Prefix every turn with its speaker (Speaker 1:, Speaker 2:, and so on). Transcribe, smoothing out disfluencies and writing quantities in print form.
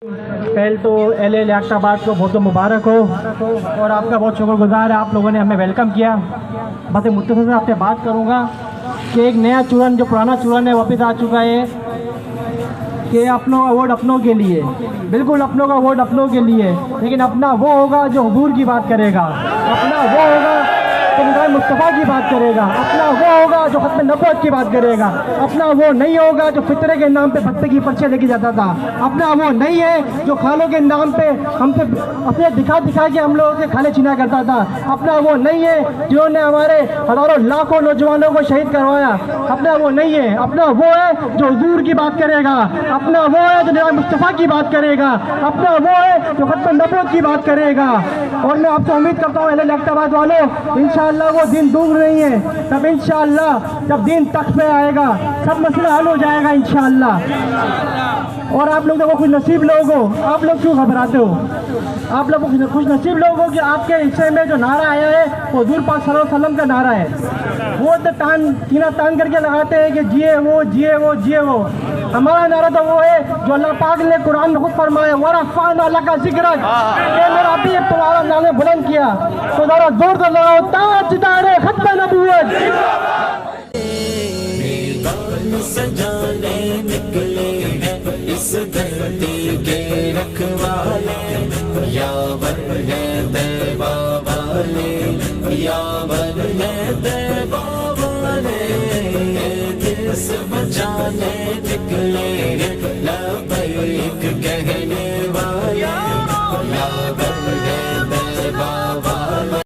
Speaker 1: पहले तो एल लियाकताबाद को बहुत मुबारक हो और आपका बहुत शुक्रगुजार है, आप लोगों ने हमें वेलकम किया। बस मुख्तसर से आपसे बात करूँगा कि एक नया चूरन जो पुराना चूरन है वापस आ चुका है कि अपनों का वोट अपनों के लिए, बिल्कुल अपनों का वोट अपनों के लिए, लेकिन अपना वो होगा जो हुजूर की बात करेगा, अपना वो होगा तो निज़ाम मुस्तफ़ा की बात करेगा, अपना वो होगा जो खत्म नबूवत की बात करेगा, अपना वो नहीं होगा जो फितरे के नाम पे भत्ते की पर्चे लेके जाता था, अपना वो नहीं है जो खालों के नाम पे हम पे अपने दिखा के हम लोगों के खाने छीना करता था, अपना वो नहीं है जिन्होंने हमारे हज़ारों लाखों नौजवानों को शहीद करवाया, अपना वो नहीं है, अपना वो है जो हुजूर की बात करेगा, अपना वो है जो निज़ाम मुस्तफ़ा की बात करेगा, अपना वो है जो खत्म नबूवत की बात करेगा। और मैं आपसे उम्मीद करता हूँ लियाकताबाद वालों, इंशाअल्लाह वो दिन दूर नहीं है, तब इंशाअल्लाह जब दिन तख्त पे आएगा सब मसला हल हो जाएगा इंशाअल्लाह। और आप लोग देखो खुश नसीब लोग हो, आप लोग क्यों घबराते हो? आप लोग खुश नसीब लोग हो कि आपके हिस्से में जो नारा आया है वो हुजूर पाक सल्लल्लाहु अलैहि वसल्लम का नारा है। वो तो सीना तान करके लगाते हैं कि जिए वो जिए वो जिए वो। हमारा नारा तो वो है जो अल्लाह पाक ने कुरान में खुद फरमाया, वरफ़अना लका ज़िक्रक, ये मेरा भी तुम्हारा नाम बुलंद किया। तो ज़रा जोर से लगाओ ताजदारे खत्म नबूवत।
Speaker 2: सजाने निकले हैं इस धरती के रखवाले, यावर है तैबा वाले, यावर है तैबा वाले, देश बचाने निकले हैं लबैक कहने